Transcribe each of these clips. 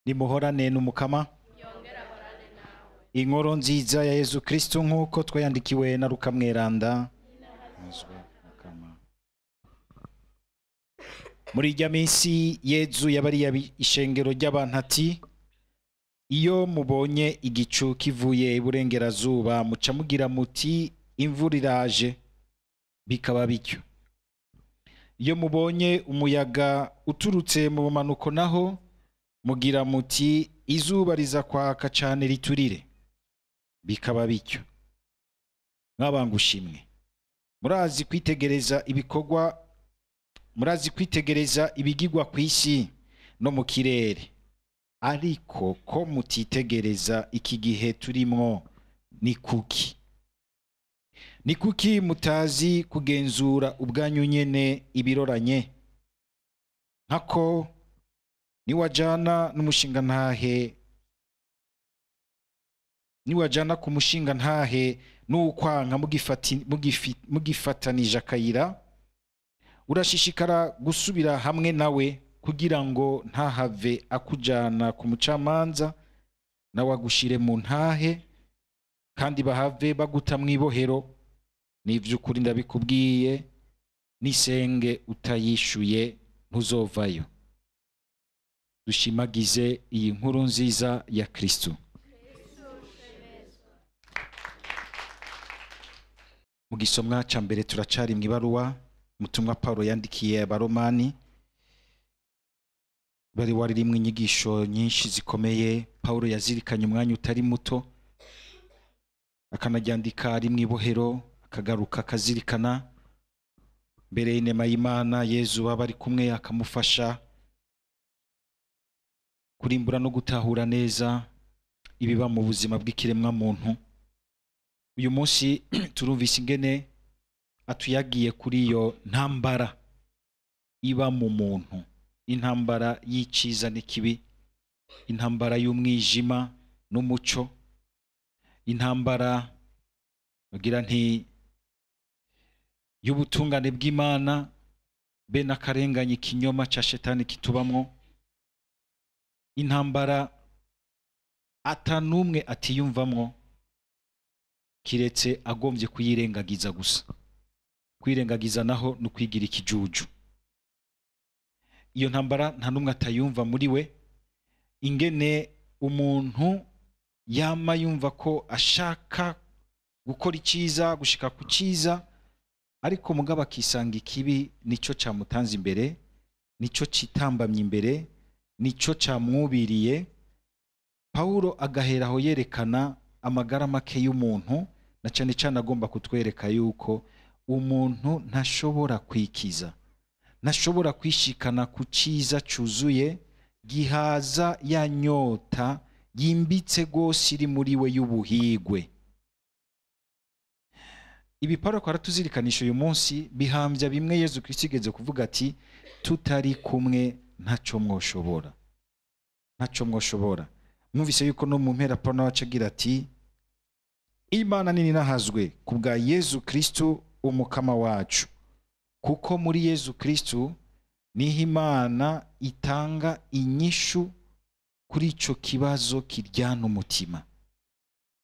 nimuhorane n'umukama. Inkuru nziza ya Yezu Kristo nk'uko twayandikiwe na Luka Mweranda. Muri irya minsi Yezu yabariye ishengero ry'abantu ati: iyo mubonye igicu kivuye iburengerazuba muca mugira muti imvura iraje, bikaba bityo. Iyo mubonye umuyaga uturutse mu bumanuko naho mugira muti izuba riza kwaka cane riturire, bikaba bityo. Mwabangushimwe, murazi kwitegereza ibigirwa kw'isi no mu kirere, ariko ko mutitegereza iki gihe turimwo ni kuki? Ni kuki mutazi kugenzura ubwanyu nyene ibiroranye? Nkako niwajana ku mushinga ntahe n'ukwanka mugifatanije akayira, urashishikara gusubira hamwe nawe kugira ngo ntahave akujana ku mucamanza nawe agushire mu ntahe, kandi bahave baguta mw'ibohero. N'ivy'ukuri ndabikubwiye, nisenge utayishuye ntuzovayo. Dushimagize iyi nkuru nziza ya Kristo. Mu gisomwa ca mbere turacari mw'ibaruwa mutumwa Paulo yandikiye abaromani, bari waririmwo inyigisho nyinshi zikomeye. Paulo yazirikanye umwanya utari muto, akanaryandika ari mw'ibohero, akagaruka akazirikana mbere y'inema y'Imana. Yezu aba ari kumwe akamufasha kurimbura no gutahura neza ibiba mu buzima bw'ikiremwa muntu. Uyu munsi turumvise ingene atuyagiye kuri iyo ntambara iba mu muntu, intambara y'iciza n'ikibi, intambara y'umwijima n'umuco, intambara bagira nti y'ubutungane bw'Imana be n'akarenganya ikinyoma ca shetani kitubamwo, intambara atanumwe atiyumvamwo kiretse agomvye kuyirengagiza gusa. Kwirengagiza naho no kwigira ikijuju. Iyo ntambara nta numwe atayumva muri we, ingene umuntu yama yumva ko ashaka gukora iciza, gushika ku ciza, ariko mugabo akisanga ikibi nico camutanze imbere, nico citambamye imbere, nico camwubiriye. Paulo agaheraho yerekana amagara make y'umuntu, na cane cane agomba kutwereka yuko umuntu ntashobora kwikiza, ntashobora kwishikana ku ciza cuzuye gihaza ya nyota yimbitse gose iri muri we y'ubuhigwe. Ibi Paulo aratuzirikanisha uyu munsi bihambya bimwe Yezu Kristo igeze kuvuga ati: tutari kumwe ntaco mwoshobora, ntaco mwoshobora. Mwumvise yuko no mu mpera Paulo acagira ati: Imana nini nahazwe kubwa Yezu Kristo umukama wacu, kuko muri Yezu Kristo niho Imana itanga inyishu kuri ico kibazo kiryana umutima,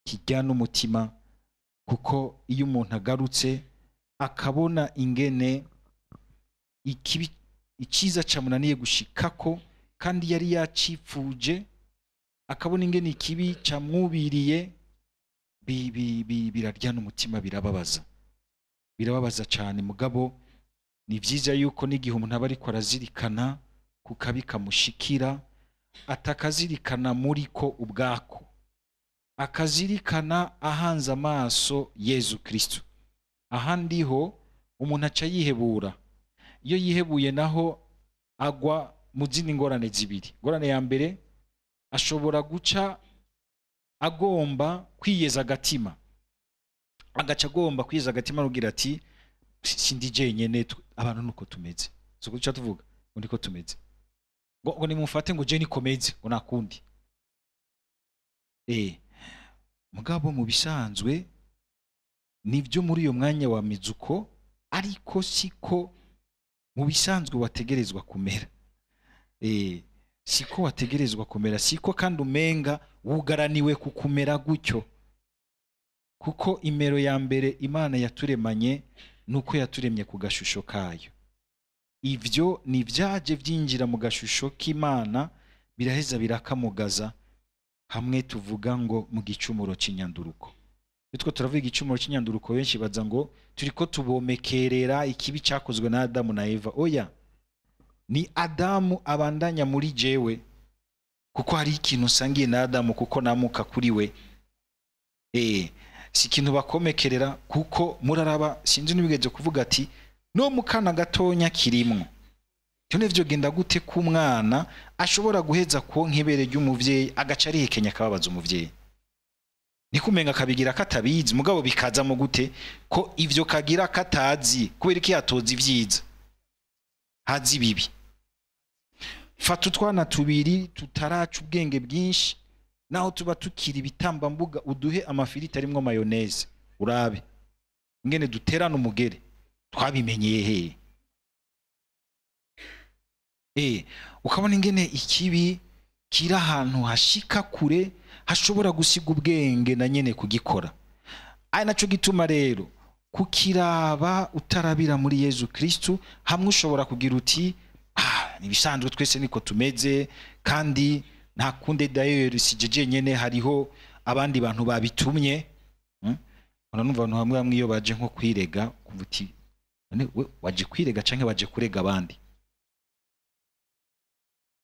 kiryana umutima. Kuko iyo umuntu agarutse akabona ingene iciza camunaniye gushikako kandi yari yacipfuje, akabona ingene ikibi camwubiriye, biraryana umutima, birababaza cane. Mugabo ni vyiza yuko n'igihe umuntu aba ariko arazirikana ku kabi kamushikira, atakazirikana muriko ubwako, akazirikana ahanze amaso Yezu Kristo. Ahandi ho umuntu aca yihebura. Iyo yihebuye naho agwa mu zindi ngorane zibiri. Ngorane ya mbere, ashobora guca agomba kwiyeza agatima, agaca agomba kwiyeza agatima arugira ati: sindi jenyene, abantu nuko tumeze. So guca tuvuga ngo niko tumeze, ngo nimufate ngo je nikomeze, ngo nakundi. Mugabo mu bisanzwe nivyo muri uyo mwanya wa mizuko, ariko siko mu bisanzwe wategerezwa kumera. siko wategerezwa kumera, siko kandi umenga wugaraniwe kukumera gutyo, kuko imero ya mbere Imana yaturemanye nuko yaturemye ku gashusho kayo. Ivyo ni vyaje vyinjira mu gashusho k'Imana, biraheza birakamugaza, hamwe tuvuga ngo mu gicumuro c'inyanduruko. Bitwo turavuga igicumuro c'inyanduruko, benshi baza ngo turiko tubomekerera ikibi cyakozwe na Adamu na Eva. Oya, ni Adamu abandanya muri jewe, kuko hari ikintu usangiye na Adamu kuko namuka kuri we. Si ikintu bakomekerera, kuko muraraba, sinzi nibigeze kuvuga ati no mukana gatonya kirimwo. Cyo nevyo genda gute ku mwana ashobora guheza konka ibere ry'umuvyeyi agaca arihekenya akababaza umuvyeyi? Ni kumenga kabigira katabizi, mugabo bikaza mu gute ko ivyo kagira katazi, kubera iki yatoza ivyiza hazi bibi. Fata utwana tubiri tutaraca ubwenge bwinshi, naho tuba tukiri bitambambuga, uduhe amafiriti arimwo mayoneze, urabe ngene duterana umugere. Twabimenyeye he? Ukabona ingene ikibi kira ahantu hashika kure, hashobora gusiga ubwenge na nyene kugikora. Ari naco gituma rero kukiraba utarabira muri Yezu Kristu, hamwe ushobora kugira uti nibisanzwe twese niko tumeze, kandi nta kunde d'ailleurs sijeje nyene, hariho abandi bantu babitumye. Numva abantu hamwe bamwe iyo baje nko kwirega kuvuga uti we waje kwirega canke waje kurega abandi?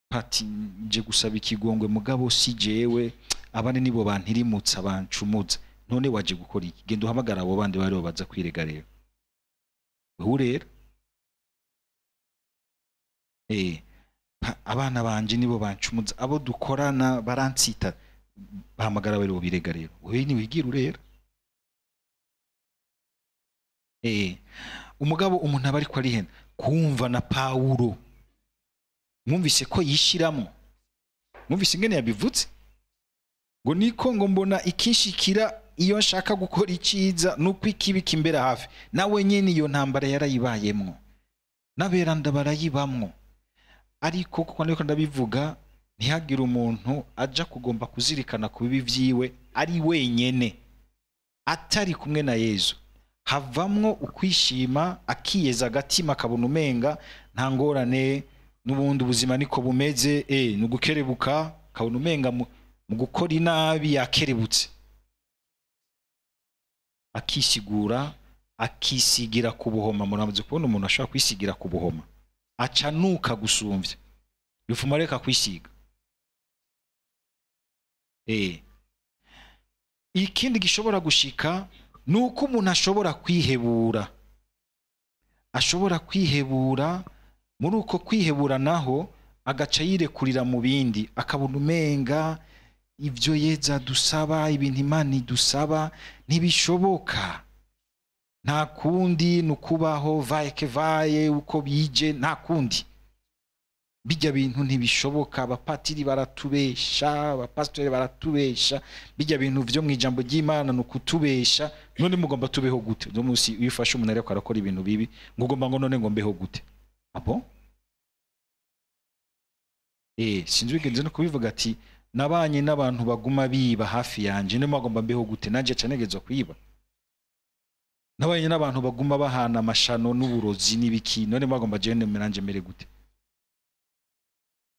Pati nje gusaba ikigongwe, mugabo si jewe, abandi nibo bantirimutsa bancumuza. None waje gukora iki? Genda uhamagara abo bandi bari baza kwirega rero. Wewe rero abana banje nibo bancumuza, abo dukorana barantsita, bahamagara bari birega rero. Wewe ni wigira urera. Umugabo umuntu abari ko ari hena kumva na Paulo, mwumvise ko yishiramo, mwumvise ingene yabivutse ngo niko ngo mbona ikishikira iyo nshaka gukora iciza nuko ikibi kimbera hafi. Nawe nyene iyo ntambara yarayibayemwo, naberanda barayibamwo. Ariko kuko niko ndabivuga, ntihagira umuntu aja kugomba kuzirikana ku bibi vyiwe ari wenyene atari kumwe na Yezu. Havamwo ukwishima, akiyeza agatima, akabona umenga nta ngorane, n'ubundi ubuzima niko bumeze, nugukerebuka, kabona umenga mu gukora inabi yakerebutse, akisigura, akisigira ku buhoma. Muramaze kubona umuntu ashaka kwisigira ku buhoma, aca nuka gusumvya, bifuma reka kwisiga. Ikindi gishobora gushika nuko umuntu ashobora kwihebura, ashobora kwihebura. Muri uko kwihebura naho agaca yirekurira mu bindi, akabona umenga ivyo Yeza dusaba, ibintu Imana idusaba ntibishoboka, nta kundi nukubaho vaye uko bije, nta kundi. Bijya bintu ntibishoboka, abapatiri baratubesha, abapasitore baratubesha, bijya bintu vyo mu ijambo ry'Imana nukutubesha. None mugomba tubeho gute? Uno musi uyifashe umuntu ariko arakora ibintu bibi, ngugomba ngo none ngo mbeho gute? Abo sinzi wigenze no kubivuga ati nabanye n'abantu baguma biba hafi yanje, ne magomba mbeho gute? Nanje canegezwa kwiba. Nabanye n'abantu baguma bahana amashano n'uburozi n'ibiki, none magomba jene menanje mere gute?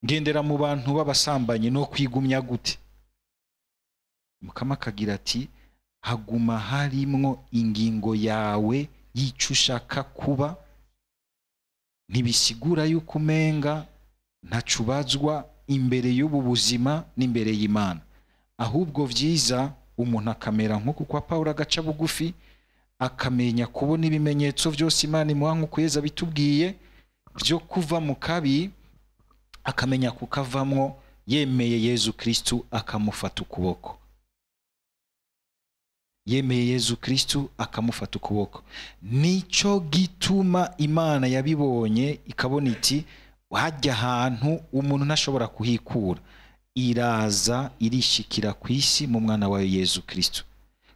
Ngendera mu bantu babasambanye no kwigumya gute? Mukama kagira ati haguma harimwo ingingo yawe yico ushaka kuba. Ntibisigura yuko umenga ntacubazwa imbere y'ubu buzima n'imbere y'Imana, ahubwo vyiza umuntu akamera nko kwa Paulo, agaca bugufi, akamenya kubona ibimenyetso vyose Imana imuha nkuko Yezu bitubwiye byo kuva mu kabi, akamenya kukavamwo yemeye Yezu Kristu akamufata ukuboko. Yemeye Yezu Kristu akamufata ukuboko. Nico gituma Imana yabibonye ikabona iti wajya ahantu umuntu ntashobora kuhikura, iraza irishikira ku isi mu mwana wayo Yezu Kristu,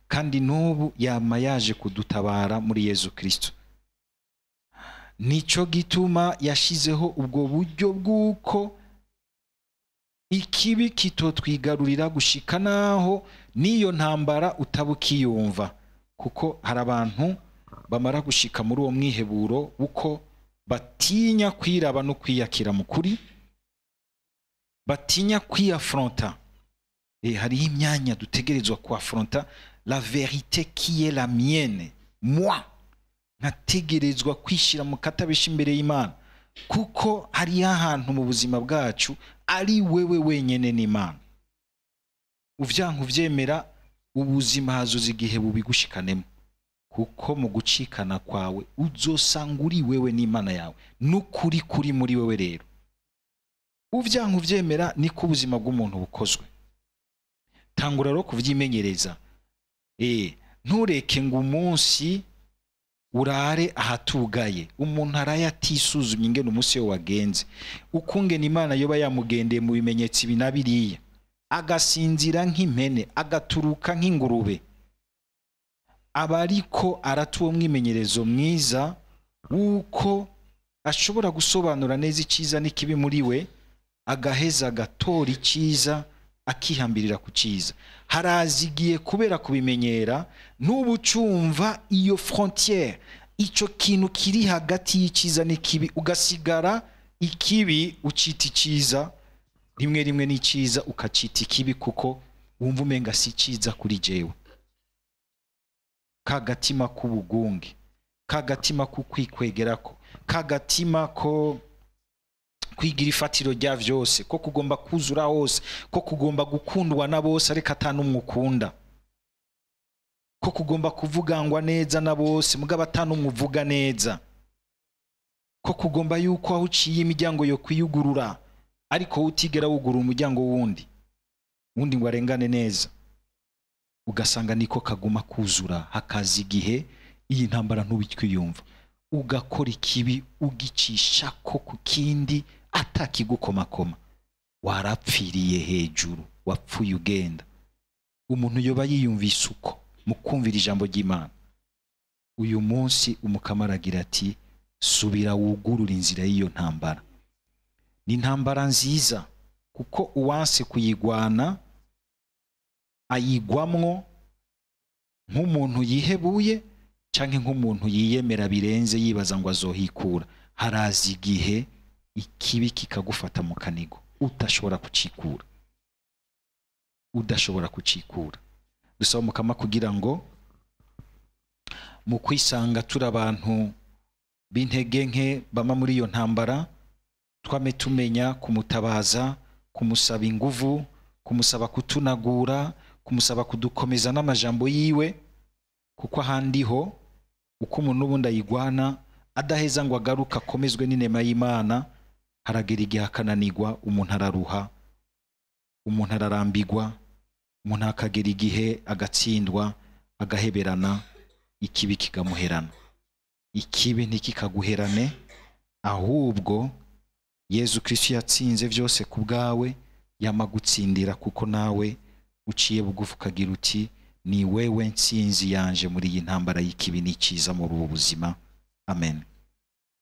kandi n'ubu yama yaje kudutabara muri Yezu Kristu. Nico gituma yashizeho ubwo buryo bw'uko ikibi kitotwigarurira gushika naho niyo ntambara utabukiyumva, kuko hari abantu bamara gushika muri uwo mwiheburo uko batinya kwiraba no kwiyakira mu kuri, batinya kwiyafronta. Hariho imyanya dutegerezwa kuafronta la vérité qui est la mienne, moi nkategerezwa kwishira mu katabesha imbere y'Imana, kuko hari ahantu mu buzima bwacu ari wewe wenyene n'Imana. Uvyanka uvyemera ubuzima hazoza igihe bubigushikanemo, kuko mu gucikana kwawe uzosanga uri wewe n'Imana yawe n'ukuri kuri muri wewe. Rero uvyanka uvyemera niko ubuzima bw'umuntu bukozwe. Tangura rero kuvyimenyereza. Ntureke ngo umunsi urare ahatugaye. Umuntu araye atisuzumye ingene umunsi yo wagenze, ukungene Imana yoba yamugendeye mu bimenyetso binabiriye, agasinzira nk'impene, agaturuka nk'ingurube. Abariko aratuwo mwimenyerezo mwiza wuko ashobora gusobanura neza iciza n'ikibi muri we, agaheza agatora iciza akihambirira ku ciza. Harazigiye kubera kubimenyera n'ubu cumva iyo frontière, ico kintu kiri hagati y'iciza n'ikibi, ugasigara ikibi ucita iciza, rimwe rimwe n'iciza ukacita ikibi, kuko wumva umenga si ciza kuri jewe. Kagatima k'ubugunge, kagatima kukwikwegerako, kagatima ko kwigira ifatiro rya vyose, ko kugomba kuzura hose, ko kugomba gukundwa na bose ariko atanumukunda, ko kugomba kuvugangwa neza na bose mugabo atanumuvuga neza, ko kugomba yuko aho uciye imiryango yo kwiyugurura ariko utigera wugurura umuryango wundi ngo arengane neza. Ugasanga niko kaguma kuzura, hakaza igihe iyi ntambara ntubitwiyumva, ugakora ikibi ugicisha ko ku kindi atakigukomakoma. Warapfiriye hejuru, wapfuye ugenda. Umuntu yoba yiyumvise uko mu kumvira ijambo ry'Imana, uyu munsi Umukama aragira ati subira wugurura inzira y'iyo ntambara. Ni intambara nziza, kuko uwanse kuyigwana ayigwamwo nk'umuntu yihebuye canke nk'umuntu yiyemera birenze yibaza ngo azohikura. Harazi igihe ikibi kikagufata mu kanigo udashobora kucikura. Dusaba Umukama kugira ngo mu kwisanga turi abantu b'intege nke bama muri iyo ntambara, twame tumenya kumutabaza, kumusaba inguvu, kumusaba kutunagura, kumusaba kudukomeza n'amajambo yiwe, kuko ahandi ho uko umuntu ubundi ayigwana adaheza ngo agaruka akomezwe n'inema y'Imana, haragera igihe akananirwa, umuntu araruha, umuntu ararambigwa, umuntu akagera igihe agatsindwa, agaheberana, ikibi kikamuherana. Ikibi ntikikaguherane, ahubwo Yezu Kristo yatsinze vyose ku bwawe, yamagutsindira, kuko nawe uciye bugufi ukagira uti ni wewe ntsinzi yanje muri iyi ntambara y'ikibi n'iciza muri ubu buzima. Amen.